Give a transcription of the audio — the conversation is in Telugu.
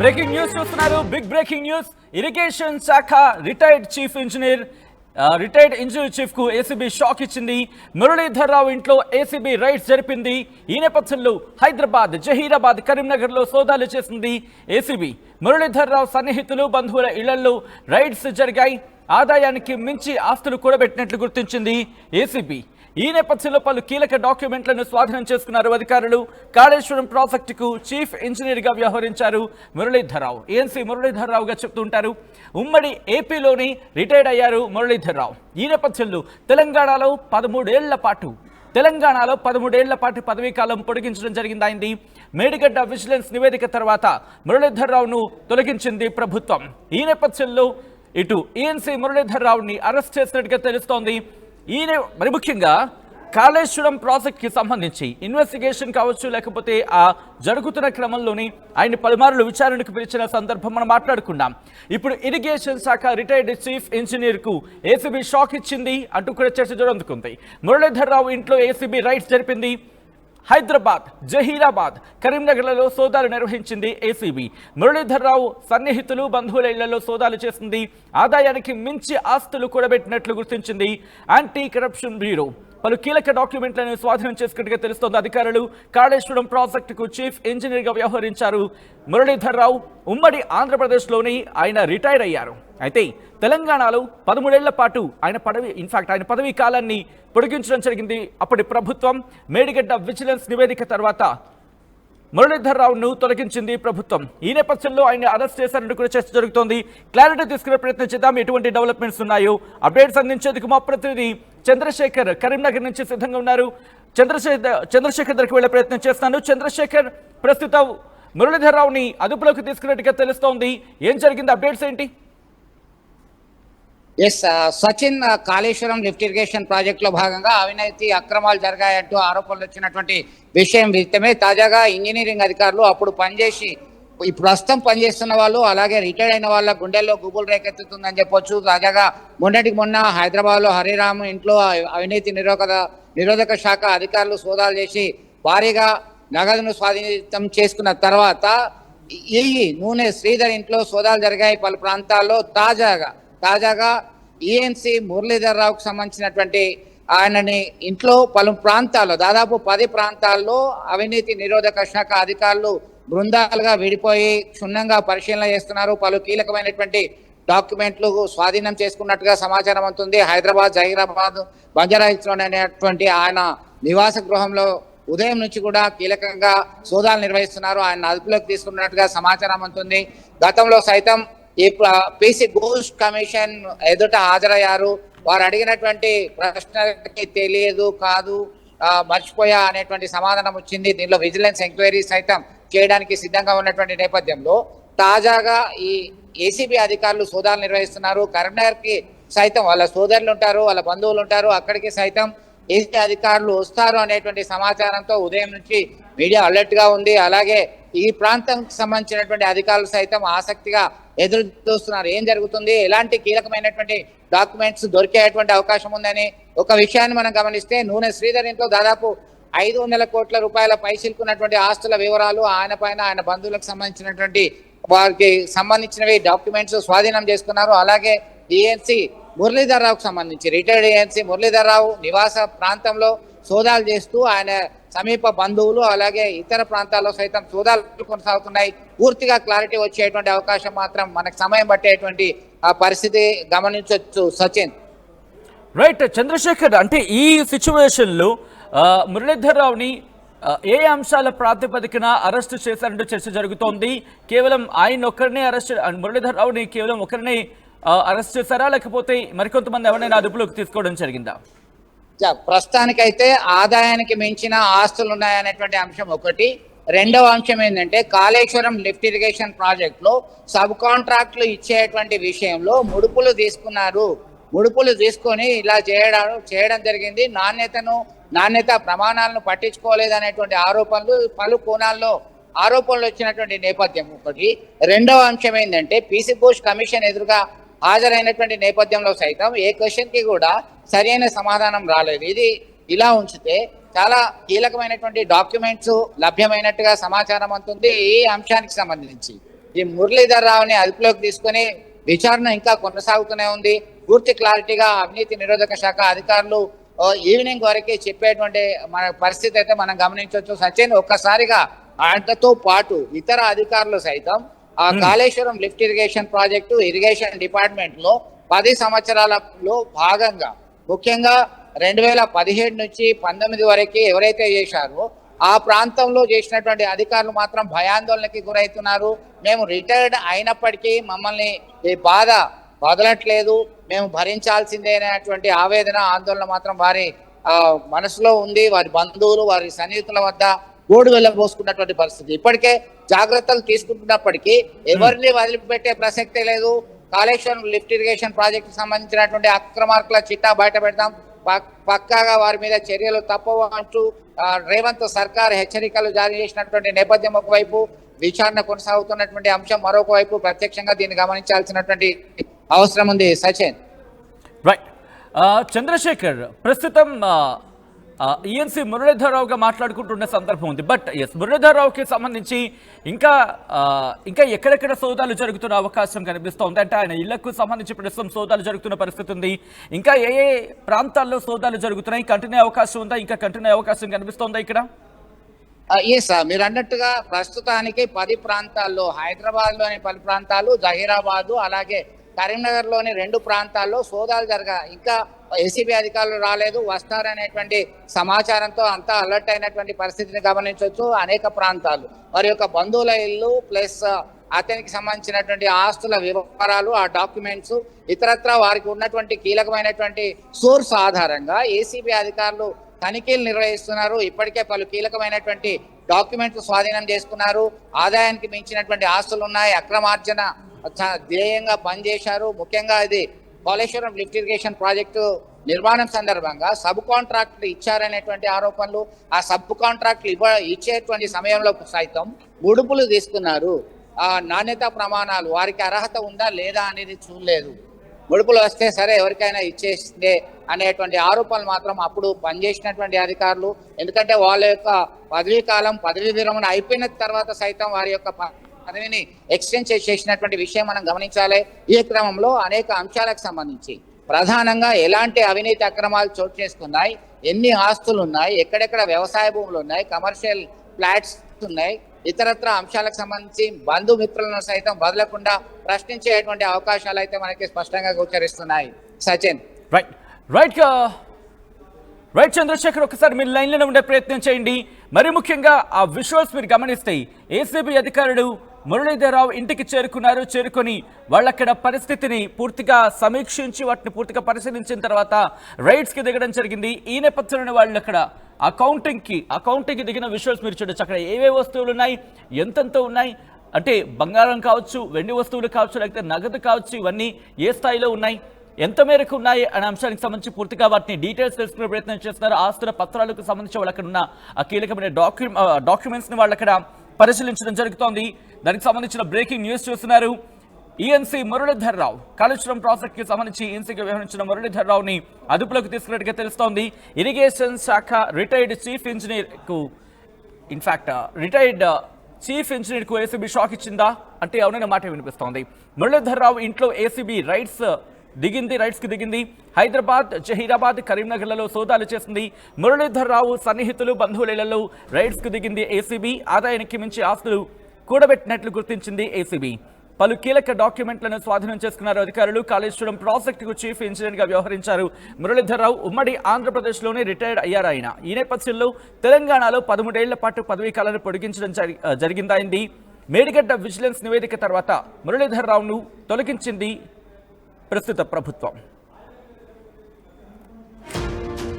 బ్రేకింగ్ న్యూస్ చూస్తున్నారు. Big breaking news. ఇరిగేషన్ శాఖ రిటైర్డ్ ఇంజనీర్ చీఫ్ కు ఏసీబీ షాక్ ఇచ్చింది. మురళీధర్ రావు ఇంట్లో ఏసీబీ రైడ్స్ జరిపింది. ఈ నేపథ్యంలో హైదరాబాద్, జహీరాబాద్, కరీంనగర్ లో సోదాలు చేసింది ఏసీబీ. మురళీధర్ రావు సన్నిహితులు, బంధువుల ఇళ్లలో రైడ్స్ జరిగాయి. ఆదాయానికి మించి ఆస్తులు కూడబెట్టినట్లు గుర్తించింది ఏసీబీ. ఈ నేపథ్యంలో పలు కీలక డాక్యుమెంట్లను స్వాధీనం చేసుకున్నారు అధికారులు. కాళేశ్వరం ప్రాజెక్టుకు చీఫ్ ఇంజనీర్ గా వ్యవహరించారు మురళీధర్ రావు. ఏఎన్సీ మురళీధర్ రావుగా చెప్తుంటారు. ఉమ్మడి ఏపీలోని రిటైర్డ్ అయ్యారు మురళీధర్ రావు. ఈ నేపథ్యంలో తెలంగాణలో 13 ఏళ్ల పాటు పదవీ కాలం పొడిగించడం జరిగింది. అయింది మేడిగడ్డ విజిలెన్స్ నివేదిక తర్వాత మురళీధర్ రావును తొలగించింది ప్రభుత్వం. ఈ నేపథ్యంలో ఇటు ఏఎన్సీ మురళీధర్ రావుని అరెస్ట్ చేసినట్టుగా తెలుస్తోంది. మరి ముఖ్యంగా కాళేశ్వరం ప్రాజెక్ట్కి సంబంధించి ఇన్వెస్టిగేషన్ కావచ్చు, లేకపోతే ఆ జరుగుతున్న క్రమంలోని ఆయన పలుమార్లు విచారణకు పిలిచిన సందర్భం మనం మాట్లాడుకున్నాం. ఇప్పుడు ఇరిగేషన్ శాఖ రిటైర్డ్ చీఫ్ ఇంజనీర్కు ఏసీబీ షాక్ ఇచ్చింది అంటూ కూడా చర్చ జరుగుతుంది. మురళీధర్ రావు ఇంట్లో ఏసీబీ రైడ్స్ జరిపింది. హైదరాబాద్, జహీరాబాద్, కరీంనగర్లలో సోదాలు నిర్వహించింది ఏసీబీ. మురళీధర్ రావు సన్నిహితులు, బంధువుల ఇళ్లలో సోదాలు చేసింది. ఆదాయానికి మించి ఆస్తులు కూడబెట్టినట్లు గుర్తించింది యాంటీ కరప్షన్ బ్యూరో. పలు కీలక డాక్యుమెంట్లను స్వాధీనం చేసుకున్నట్టుగా తెలుస్తోంది అధికారులు. కాళేశ్వరం ప్రాజెక్టుకు చీఫ్ ఇంజనీర్గా వ్యవహరించారు మురళీధర్ రావు. ఉమ్మడి ఆంధ్రప్రదేశ్లోని ఆయన రిటైర్ అయ్యారు. అయితే తెలంగాణలో 13 ఏళ్ల పాటు ఆయన పదవీ కాలాన్ని పొడిగించడం జరిగింది అప్పటి ప్రభుత్వం. మేడిగడ్డ విజిలెన్స్ నివేదిక తర్వాత మురళీధర్ రావును తొలగించింది ప్రభుత్వం. ఈ నేపథ్యంలో ఆయన అరెస్ట్ చేశారంటూ కూడా చర్చ జరుగుతోంది. క్లారిటీ తీసుకునే ప్రయత్నం చేద్దాం. ఎటువంటి డెవలప్మెంట్స్ ఉన్నాయో అప్డేట్స్ అందించేందుకు మా ప్రతినిధి చంద్రశేఖర్ కరీంనగర్ నుంచి సిద్ధంగా ఉన్నారు. చంద్రశేఖర్ దగ్గరికి వెళ్లే ప్రయత్నం చేస్తాను. చంద్రశేఖర్, ప్రస్తుతం మురళీధర్ రావుని అదుపులోకి తీసుకున్నట్టుగా తెలుస్తోంది. ఏం జరిగింది? అప్డేట్స్ ఏంటి? Sachin, Kaleshwaram lift irrigation project లో భాగంగా అవినీతి అక్రమాలు జరిగాయంటూ ఆరోపణలు వచ్చినటువంటి విషయం విదితమే తాజాగా ఇంజనీరింగ్ అధికారులు అప్పుడు పనిచేసి ప్రస్తుతం పనిచేస్తున్న వాళ్ళు, అలాగే రిటైర్డ్ అయిన వాళ్ళ గుండెల్లో గుబులు రేకెత్తుతుందని చెప్పొచ్చు. తాజాగా మొన్న హైదరాబాద్ లో హరిరామ్ ఇంట్లో అవినీతి నిరోధక శాఖ అధికారులు సోదాలు చేసి భారీగా నగదును స్వాధీనం చేసుకున్న తర్వాత ఈ నూనె శ్రీధర్ ఇంట్లో సోదాలు జరిగాయి పలు ప్రాంతాల్లో. తాజాగా ఈఎన్సీ మురళీధర్ రావుకు సంబంధించినటువంటి ఆయనని ఇంట్లో పలు ప్రాంతాల్లో, దాదాపు 10 ప్రాంతాల్లో అవినీతి నిరోధక శాఖ అధికారులు బృందాలుగా విడిపోయి క్షుణ్ణంగా పరిశీలన చేస్తున్నారు. పలు కీలకమైనటువంటి డాక్యుమెంట్లు స్వాధీనం చేసుకున్నట్టుగా సమాచారం అందుతుంది. హైదరాబాద్, జహీరాబాద్, బంజారాహిల్స్లోనేటువంటి ఆయన నివాస గృహంలో ఉదయం నుంచి కూడా కీలకంగా సోదాలు నిర్వహిస్తున్నారు. ఆయన అదుపులోకి తీసుకున్నట్టుగా సమాచారం అందుతుంది. గతంలో సైతం ఈ పీసీ ఘోష్ కమిషన్ ఎదుట హాజరయ్యారు. వారు అడిగినటువంటి ప్రశ్నలకి తెలియదు, కాదు, మర్చిపోయా అనేటువంటి సమాధానం వచ్చింది. దీనిలో విజిలెన్స్ ఎంక్వైరీ సైతం చేయడానికి సిద్ధంగా ఉన్నటువంటి నేపథ్యంలో తాజాగా ఈ ఏసీబీ అధికారులు సోదాలు నిర్వహిస్తున్నారు. కరీంనగర్కి సైతం వాళ్ళ సోదరులు ఉంటారు, వాళ్ళ బంధువులు ఉంటారు, అక్కడికి సైతం ఏసీ అధికారులు వస్తారు అనేటువంటి సమాచారంతో ఉదయం నుంచి మీడియా అలర్ట్ గా ఉంది. అలాగే ఈ ప్రాంతానికి సంబంధించినటువంటి అధికారులు సైతం ఆసక్తిగా ఎదురు చూస్తున్నారు. ఏం జరుగుతుంది, ఎలాంటి కీలకమైనటువంటి డాక్యుమెంట్స్ దొరికేటువంటి అవకాశం ఉందని. ఒక విషయాన్ని మనం గమనిస్తే నూనె శ్రీధర్ ఇంట్లో దాదాపు 500 కోట్ల రూపాయల పైచిలుకున్నటువంటి ఆస్తుల వివరాలు, ఆయన పైన ఆయన బంధువులకు సంబంధించినటువంటి వారికి సంబంధించినవి డాక్యుమెంట్స్ స్వాధీనం చేసుకున్నారు. అలాగే ఏఎన్సీ మురళీధర్ రావుకు సంబంధించి రిటైర్డ్ ఏఎన్సీ మురళీధర్ రావు నివాస ప్రాంతంలో సోదాలు చేస్తూ ఆయన సమీప బంధువులు, అలాగే ఇతర ప్రాంతాల్లో సైతం సోదాలు కొనసాగుతున్నాయి. పూర్తిగా క్లారిటీ వచ్చేటువంటి అవకాశం మాత్రం మనకు సమయం పట్టేటువంటి ఆ పరిస్థితి గమనించవచ్చు. సచిన్, రైట్. చంద్రశేఖర్, అంటే ఈ సిచ్యువేషన్ లో మురళీధర్ రావుని ఏ అంశాల ప్రాతిపదికన అరెస్ట్ చేశారంటూ చర్చ జరుగుతోంది. కేవలం ఆయన ఒక్కరినే మురళీధర్ రావుని కేవలం ఒకరినే అరెస్ట్ చేశారా, లేకపోతే మరికొంతమంది ఎవరైనా అదుపులోకి తీసుకోవడం జరిగిందా? ప్రస్తుతానికైతే ఆదాయానికి మించిన ఆస్తులు ఉన్నాయనేటువంటి అంశం ఒకటి. రెండవ అంశం ఏంటంటే కాళేశ్వరం లిఫ్ట్ ఇరిగేషన్ ప్రాజెక్ట్ లో సబ్ కాంట్రాక్ట్లు ఇచ్చేటువంటి విషయంలో ముడుపులు తీసుకొని ఇలా చేయడం జరిగింది. నాణ్యత ప్రమాణాలను పట్టించుకోలేదనేటువంటి ఆరోపణలు పలు కోణాల్లో వచ్చినటువంటి నేపథ్యం ఒకటి. రెండవ అంశం ఏంటంటే పీసీ ఘోష్ కమిషన్ ఎదురుగా హాజరైనటువంటి నేపథ్యంలో సైతం ఏ క్వశ్చన్ కి కూడా సరైన సమాధానం రాలేదు. ఇది ఇలా ఉంచితే చాలా కీలకమైనటువంటి డాక్యుమెంట్స్ లభ్యమైనట్టుగా సమాచారం అందుతుంది ఈ అంశానికి సంబంధించి. ఈ మురళీధర్ రావుని అదుపులోకి తీసుకొని విచారణ ఇంకా కొనసాగుతూనే ఉంది. పూర్తి క్లారిటీగా అవినీతి నిరోధక శాఖ అధికారులు ఈవినింగ్ వరకే చెప్పేటువంటి మన పరిస్థితి అయితే మనం గమనించవచ్చు. సచిన్, ఒక్కసారిగా ఆయనతో పాటు ఇతర అధికారులు సైతం ఆ Kaleshwaram lift irrigation project irrigation department లో 10 సంవత్సరాలలో భాగంగా ముఖ్యంగా 2017 నుంచి 19 వరకు ఎవరైతే చేశారో ఆ ప్రాంతంలో చేసినటువంటి అధికారులు మాత్రం భయాందోళనకి గురవుతున్నారు. మేము రిటైర్డ్ అయినప్పటికీ మమ్మల్ని ఈ బాధ వదలట్లేదు, మేము భరించాల్సిందే అనేటువంటి ఆవేదన ఆందోళన మాత్రం వారి మనసులో ఉంది. వారి బంధువులు వారి సన్నిహితుల వద్ద గోడు వెళ్ళబోసుకున్నటువంటి పరిస్థితి. ఇప్పటికే జాగ్రత్తలు తీసుకుంటున్నప్పటికీ ఎవరిని వదిలిపెట్టే ప్రసక్తే లేదు. కాళేశ్వరం లిఫ్ట్ ఇరిగేషన్ ప్రాజెక్టు సంబంధించినటువంటి అక్రమార్కుల చిట్టా బయట పెడతాం, పక్కాగా వారి మీద చర్యలు తప్పవు అంటూ రేవంత్ సర్కార్ హెచ్చరికలు జారీ చేసినటువంటి నేపథ్యం ఒకవైపు, విచారణ కొనసాగుతున్నటువంటి అంశం మరొక వైపు, ప్రత్యక్షంగా దీన్ని గమనించాల్సినటువంటి అవసరం ఉంది. సచిన్, రైట్. చంద్రశేఖర్, ప్రస్తుతం ఈఎన్సీ మురళీధర్ రావుగా మాట్లాడుకుంటున్న సందర్భం ఉంది. బట్ ఎస్, మురళీధర్ రావుకి సంబంధించి ఇంకా ఎక్కడెక్కడ సోదాలు జరుగుతున్న అవకాశం కనిపిస్తోంది. అంటే ఆయన ఇళ్లకు సంబంధించి ప్రస్తుతం సోదాలు జరుగుతున్న పరిస్థితి ఉంది. ఇంకా ఏ ప్రాంతాల్లో సోదాలు జరుగుతున్నాయి? కంటిన్యూ అవకాశం ఉందా? ఇంకా కంటిన్యూ అవకాశం కనిపిస్తోందా ఇక్కడ? ఎస్, మీరు అన్నట్టుగా ప్రస్తుతానికి 10 ప్రాంతాల్లో, హైదరాబాద్ లోని 10 ప్రాంతాలు, జహీరాబాదు అలాగే కరీంనగర్ లోని 2 ప్రాంతాల్లో సోదాలు జరగాలి. ఇంకా ఏసీబీ అధికారులు రాలేదు, వస్తారనేటువంటి సమాచారంతో అంతా అలర్ట్ అయినటువంటి పరిస్థితిని గమనించవచ్చు. అనేక ప్రాంతాలు వారి యొక్క బంధువుల ఇల్లు ప్లస్ అతనికి సంబంధించినటువంటి ఆస్తుల వివరాలు, ఆ డాక్యుమెంట్స్, ఇతరత్ర వారికి ఉన్నటువంటి కీలకమైనటువంటి సోర్స్ ఆధారంగా ఏసీబీ అధికారులు తనిఖీలు నిర్వహిస్తున్నారు. ఇప్పటికే పలు కీలకమైనటువంటి డాక్యుమెంట్స్ స్వాధీనం చేసుకున్నారు. ఆదాయానికి మించినటువంటి ఆస్తులు ఉన్నాయి, అక్రమార్జన ధ్యేయంగా పనిచేశారు. ముఖ్యంగా ఇది కాళేశ్వరం లిఫ్ట్ ఇరిగేషన్ ప్రాజెక్టు నిర్మాణం సందర్భంగా సబ్ కాంట్రాక్టులు ఇచ్చారనేటువంటి ఆరోపణలు, ఆ సబ్ కాంట్రాక్టులు ఇచ్చేటువంటి సమయంలో సైతం ముడుపులు తీసుకున్నారు. ఆ నాణ్యత ప్రమాణాలు వారికి అర్హత ఉందా లేదా అనేది చూడలేదు. ముడుపులు వస్తే సరే ఎవరికైనా ఇచ్చేస్తే అనేటువంటి ఆరోపణలు మాత్రం అప్పుడు పనిచేసినటువంటి అధికారులు, ఎందుకంటే వాళ్ళ యొక్క పదవీ కాలం, పదవీ విరమణ అయిపోయిన తర్వాత సైతం వారి యొక్క పదవిని ఎక్స్టెండ్ చేసినటువంటి విషయం మనం గమనించాలి. ఈ క్రమంలో అనేక అంశాలకు సంబంధించి ప్రధానంగా ఎలాంటి అవినీతి అక్రమాలు చోటు చేసుకున్నాయి, ఎన్ని ఆస్తులు ఉన్నాయి, ఎక్కడెక్కడ వ్యవసాయ భూములు ఉన్నాయి, కమర్షియల్ ఫ్లాట్స్ ఉన్నాయి, ఇతరత్ర అంశాలకు సంబంధించి బంధుమిత్రులను సైతం వదలకుండా ప్రశ్నించేటువంటి అవకాశాలు అయితే మనకి స్పష్టంగా గోచరిస్తున్నాయి. సచిన్, రైట్ చంద్రశేఖర్, ఒకసారి మీరు లైన్లో ఉండే ప్రయత్నం చేయండి. మరి ముఖ్యంగా ఆ విజువల్స్ మీరు గమనిస్తే ఏసీబీ అధికారులు మురళీధర్ రావు ఇంటికి చేరుకొని వాళ్ళక్కడ పరిస్థితిని పూర్తిగా సమీక్షించి వాటిని పూర్తిగా పరిశీలించిన తర్వాత రైడ్స్కి దిగడం జరిగింది. ఈ నేపథ్యంలోనే వాళ్ళు అక్కడ అకౌంటింగ్కి దిగిన విజువల్స్ మీరు చూడొచ్చు. అక్కడ ఏవే వస్తువులు ఉన్నాయి, ఎంతెంత ఉన్నాయి, అంటే బంగారం కావచ్చు, వెండి వస్తువులు కావచ్చు, లేకపోతే నగదు కావచ్చు, ఇవన్నీ ఏ స్థాయిలో ఉన్నాయి, ఎంత మేరకు ఉన్నాయి అనే అంశానికి సంబంధించి పూర్తిగా వాటిని డీటెయిల్స్ తెలుసుకునే ప్రయత్నం చేస్తున్నారు. ఆస్తుల పత్రాలకు సంబంధించి వాళ్ళు అక్కడ ఉన్న ఆ కీలకమైన డాక్యుమెంట్స్ని వాళ్ళు అక్కడ పరిశీలించడం జరుగుతోంది. దానికి సంబంధించిన బ్రేకింగ్ న్యూస్ చూస్తున్నారు. ఈఎన్సీ మురళీధర్ రావు కాళేశ్వరం ప్రాజెక్టుకి సంబంధించి ఈఎన్సీగా వ్యవహరించిన మురళీధర్ రావుని అదుపులోకి తీసుకున్నట్టుగా తెలుస్తోంది. ఇరిగేషన్ శాఖ రిటైర్డ్ చీఫ్ ఇంజనీర్కు ఏసీబీ షాక్ ఇచ్చిందా అంటే అవుననే మాట వినిపిస్తోంది. మురళీధర్ రావు ఇంట్లో ఏసీబీ రైడ్స్కి దిగింది. హైదరాబాద్, జహీరాబాద్, కరీంనగర్లలో సోదాలు చేసింది. మురళీధర్ రావు సన్నిహితులు, బంధువులలో రైడ్స్కి దిగింది ఏసీబీ. ఆదాయానికి మించి ఆస్తులు కూడబెట్టినట్లు గుర్తించింది ఏసీబీ. పలు కీలక డాక్యుమెంట్లను స్వాధీనం చేసుకున్నారు అధికారులు. కాళేశ్వరం ప్రాజెక్టుకు చీఫ్ ఇంజనీర్గా వ్యవహరించారు మురళీధర్ రావు. ఉమ్మడి ఆంధ్రప్రదేశ్లోనే రిటైర్డ్ అయ్యారాయన. ఈ నేపథ్యంలో తెలంగాణలో 13 ఏళ్ల పాటు పదవీ కాలాన్ని పొడిగించడం జరిగిందైంది. మేడిగడ్డ విజిలెన్స్ నివేదిక తర్వాత మురళీధర్ రావును తొలగించింది ప్రస్తుత ప్రభుత్వం.